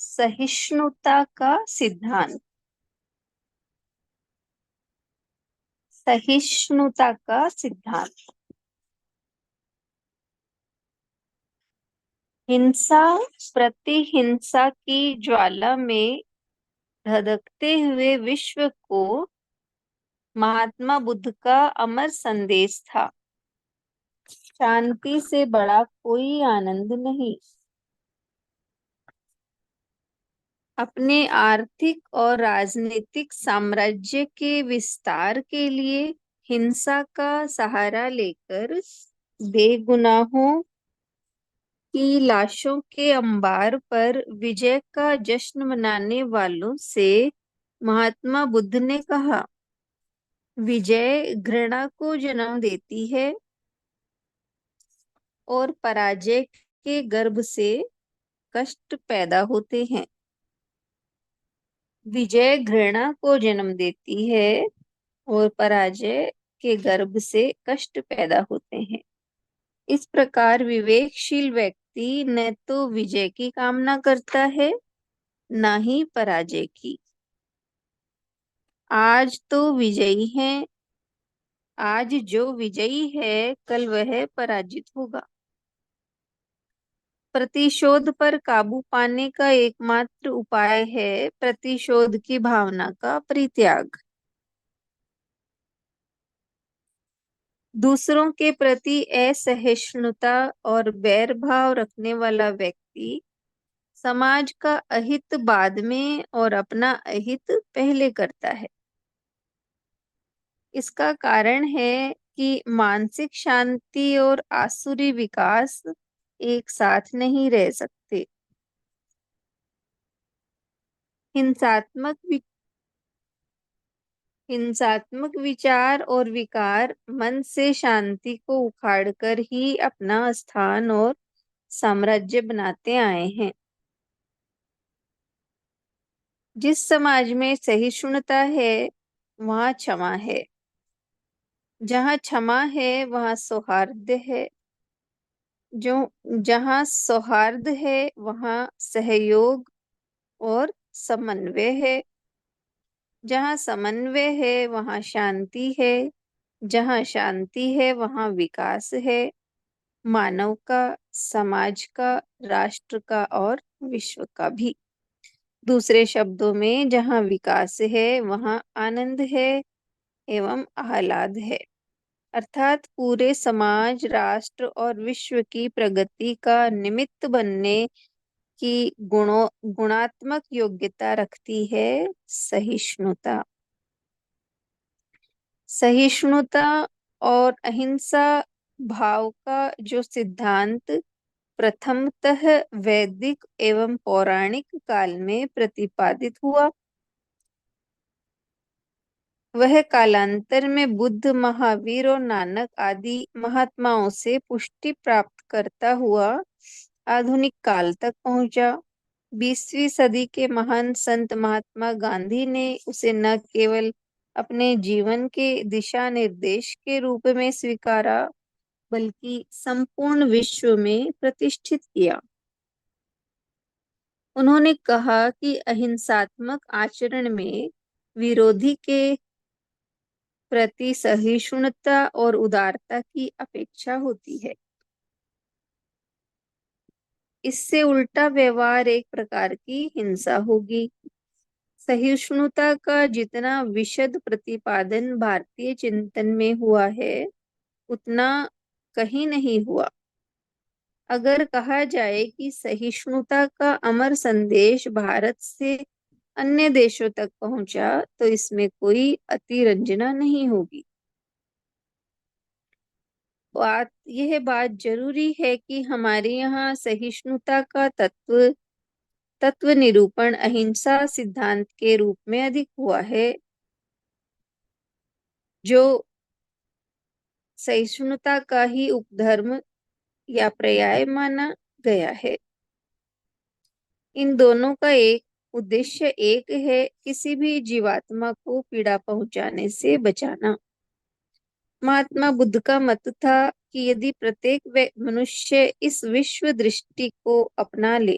सहिष्णुता का सिद्धांत। सहिष्णुता का सिद्धांत। हिंसा प्रतिहिंसा की ज्वाला में धधकते हुए विश्व को महात्मा बुद्ध का अमर संदेश था। शांति से बड़ा कोई आनंद नहीं। अपने आर्थिक और राजनीतिक साम्राज्य के विस्तार के लिए हिंसा का सहारा लेकर बेगुनाहों की लाशों के अंबार पर विजय का जश्न मनाने वालों से महात्मा बुद्ध ने कहा, विजय घृणा को जन्म देती है और पराजय के गर्भ से कष्ट पैदा होते हैं। विजय घृणा को जन्म देती है और पराजय के गर्भ से कष्ट पैदा होते हैं। इस प्रकार विवेकशील व्यक्ति न तो विजय की कामना करता है, ना ही पराजय की। आज तो विजयी है, आज जो विजयी है कल वह पराजित होगा। प्रतिशोध पर काबू पाने का एकमात्र उपाय है प्रतिशोध की भावना का परित्याग। दूसरों के प्रति असहिष्णुता और बैर भाव रखने वाला व्यक्ति समाज का अहित बाद में और अपना अहित पहले करता है। इसका कारण है कि मानसिक शांति और आसुरी विकास एक साथ नहीं रह सकते। हिंसात्मक विचार और विकार मन से शांति को उखाड़कर ही अपना स्थान और साम्राज्य बनाते आए हैं। जिस समाज में सहिष्णुता है वहाँ क्षमा है, जहाँ क्षमा है वहाँ सौहार्द है, जो जहाँ सौहार्द है वहाँ सहयोग और समन्वय है, जहाँ समन्वय है वहाँ शांति है, जहाँ शांति है वहाँ विकास है, मानव का, समाज का, राष्ट्र का और विश्व का भी। दूसरे शब्दों में जहाँ विकास है वहाँ आनंद है एवं आह्लाद है। अर्थात पूरे समाज, राष्ट्र और विश्व की प्रगति का निमित्त बनने की गुणात्मक योग्यता रखती है सहिष्णुता। सहिष्णुता और अहिंसा भाव का जो सिद्धांत प्रथमतः वैदिक एवं पौराणिक काल में प्रतिपादित हुआ, वह कालांतर में बुद्ध, महावीर और नानक आदि महात्माओं से पुष्टि प्राप्त करता हुआ आधुनिक काल तक पहुंचा। 20वीं सदी के महान संत महात्मा गांधी ने उसे न केवल अपने जीवन के दिशा निर्देश के रूप में स्वीकारा, बल्कि संपूर्ण विश्व में प्रतिष्ठित किया। उन्होंने कहा कि अहिंसात्मक आचरण में विरोधी के प्रति सहिष्णुता और उदारता की अपेक्षा होती है। इससे उल्टा व्यवहार एक प्रकार की हिंसा होगी। सहिष्णुता का जितना विशद प्रतिपादन भारतीय चिंतन में हुआ है, उतना कहीं नहीं हुआ। अगर कहा जाए कि सहिष्णुता का अमर संदेश भारत से अन्य देशों तक पहुंचा, तो इसमें कोई अतिरंजना नहीं होगी। यह बात जरूरी है कि हमारे यहाँ सहिष्णुता का तत्व निरूपण अहिंसा सिद्धांत के रूप में अधिक हुआ है, जो सहिष्णुता का ही उपधर्म या पर्याय माना गया है। इन दोनों का एक उद्देश्य एक है, किसी भी जीवात्मा को पीड़ा पहुंचाने से बचाना। महात्मा बुद्ध का मत था कि यदि प्रत्येक मनुष्य इस विश्व दृष्टि को अपना ले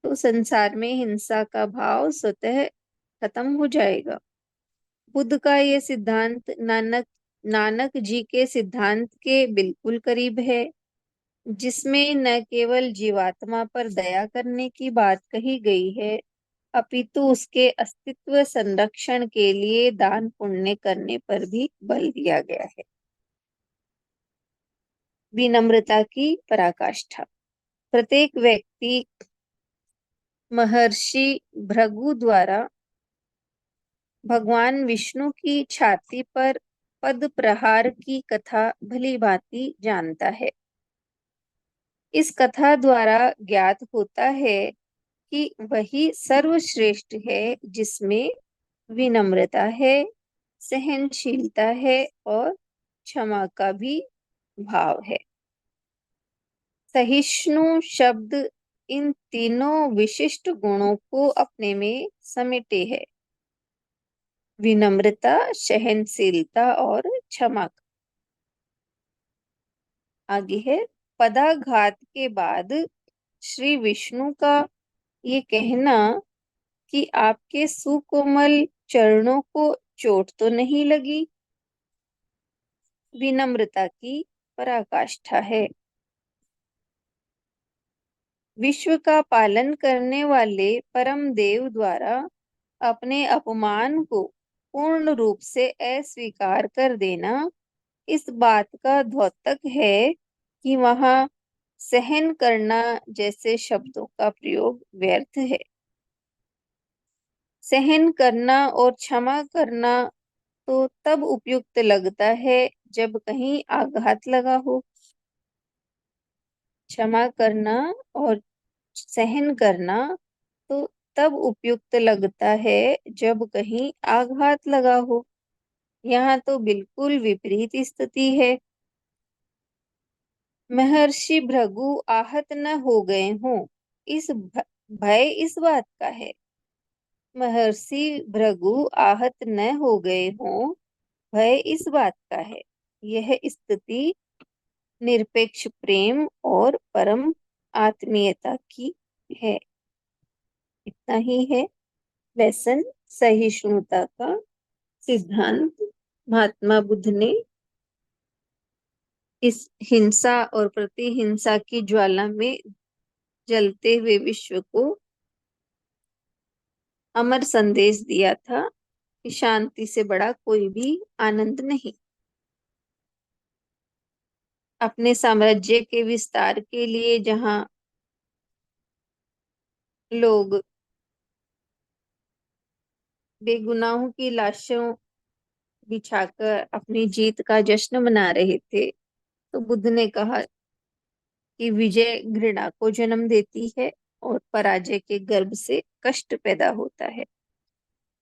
तो संसार में हिंसा का भाव स्वतः खत्म हो जाएगा। बुद्ध का ये सिद्धांत नानक नानक जी के सिद्धांत के बिल्कुल करीब है, जिसमें न केवल जीवात्मा पर दया करने की बात कही गई है, अपितु उसके अस्तित्व संरक्षण के लिए दान पुण्य करने पर भी बल दिया गया है। विनम्रता की पराकाष्ठा। प्रत्येक व्यक्ति महर्षि भृगु द्वारा भगवान विष्णु की छाती पर पद प्रहार की कथा भली भांति जानता है। इस कथा द्वारा ज्ञात होता है कि वही सर्वश्रेष्ठ है, जिसमें विनम्रता है, सहनशीलता है और क्षमा का भी भाव है। सहिष्णु शब्द इन तीनों विशिष्ट गुणों को अपने में समेटे है। विनम्रता, सहनशीलता और क्षमा। आगे है, पदाघात के बाद श्री विष्णु का ये कहना कि आपके सुकोमल चरणों को चोट तो नहीं लगी, विनम्रता की पराकाष्ठा है। विश्व का पालन करने वाले परम देव द्वारा अपने अपमान को पूर्ण रूप से अस्वीकार कर देना इस बात का द्योतक है कि वहां सहन करना जैसे शब्दों का प्रयोग व्यर्थ है। सहन करना और क्षमा करना तो तब उपयुक्त लगता है जब कहीं आघात लगा हो। क्षमा करना और सहन करना तो तब उपयुक्त लगता है जब कहीं आघात लगा हो। यहाँ तो बिल्कुल विपरीत स्थिति है। महर्षि भृगु आहत न हो गए हों, इस भय इस बात का है। महर्षि भृगु आहत न हो गए हों, भय इस बात का है। यह स्थिति निरपेक्ष प्रेम और परम आत्मीयता की है। इतना ही है लेसन सहिष्णुता का सिद्धांत। महात्मा बुद्ध ने इस हिंसा और प्रतिहिंसा की ज्वाला में जलते हुए विश्व को अमर संदेश दिया था कि शांति से बड़ा कोई भी आनंद नहीं। अपने साम्राज्य के विस्तार के लिए जहां लोग बेगुनाहों की लाशों बिछाकर अपनी जीत का जश्न मना रहे थे, तो बुद्ध ने कहा कि विजय घृणा को जन्म देती है और पराजय के गर्भ से कष्ट पैदा होता है।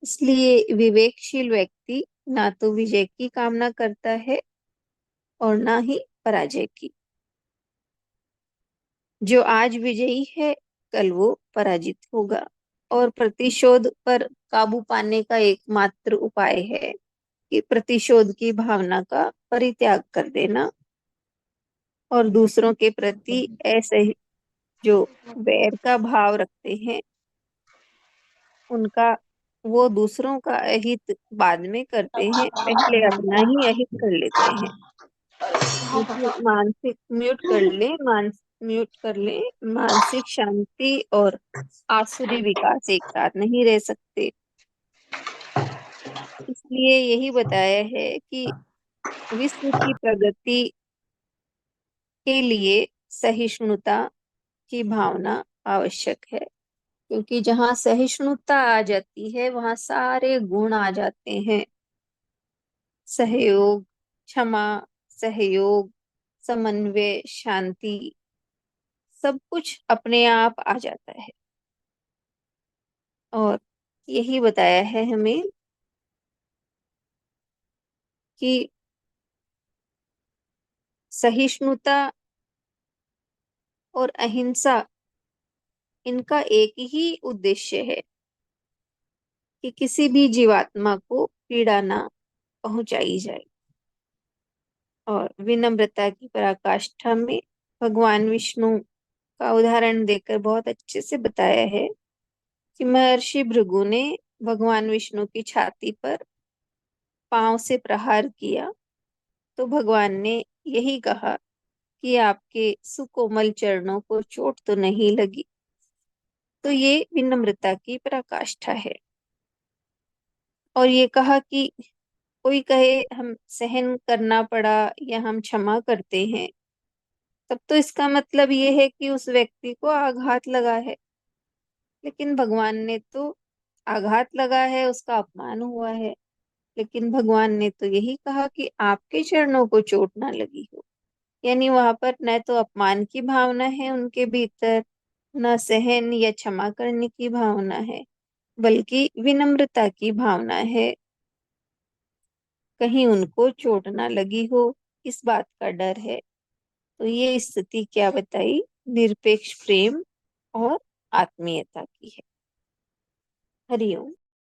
इसलिए विवेकशील व्यक्ति ना तो विजय की कामना करता है और ना ही पराजय की। जो आज विजयी है, कल वो पराजित होगा। और प्रतिशोध पर काबू पाने का एकमात्र उपाय है कि प्रतिशोध की भावना का परित्याग कर देना और दूसरों के प्रति ऐसे ही जो वैर का भाव रखते हैं, उनका वो दूसरों का अहित बाद में करते हैं, पहले अपना ही अहित कर लेते हैं। क्योंकि मानसिक म्यूट कर ले। मानसिक शांति और आसुरी विकास एक साथ नहीं रह सकते। इसलिए यही बताया है कि विश्व की प्रगति के लिए सहिष्णुता की भावना आवश्यक है, क्योंकि जहाँ सहिष्णुता आ जाती है वहाँ सारे गुण आ जाते हैं। सहयोग, क्षमा, सहयोग, समन्वय, शांति, सब कुछ अपने आप आ जाता है। और यही बताया है हमें कि सहिष्णुता और अहिंसा, इनका एक ही उद्देश्य है कि किसी भी जीवात्मा को पीड़ा ना पहुंचाई जाए। और विनम्रता की पराकाष्ठा में भगवान विष्णु का उदाहरण देकर बहुत अच्छे से बताया है कि महर्षि भृगु ने भगवान विष्णु की छाती पर पांव से प्रहार किया, तो भगवान ने यही कहा कि आपके सुकोमल चरणों को चोट तो नहीं लगी। तो ये विनम्रता की पराकाष्ठा है। और ये कहा कि कोई कहे हम सहन करना पड़ा या हम क्षमा करते हैं, तब तो इसका मतलब ये है कि उस व्यक्ति को आघात लगा है। लेकिन भगवान ने तो आघात लगा है, उसका अपमान हुआ है, लेकिन भगवान ने तो यही कहा कि आपके चरणों को चोट ना लगी हो। यानी वहां पर न तो अपमान की भावना है उनके भीतर, न सहन या क्षमा करने की भावना है, बल्कि विनम्रता की भावना है। कहीं उनको चोट ना लगी हो, इस बात का डर है। तो ये स्थिति क्या बताई? निरपेक्ष प्रेम और आत्मीयता की है। हरिओम।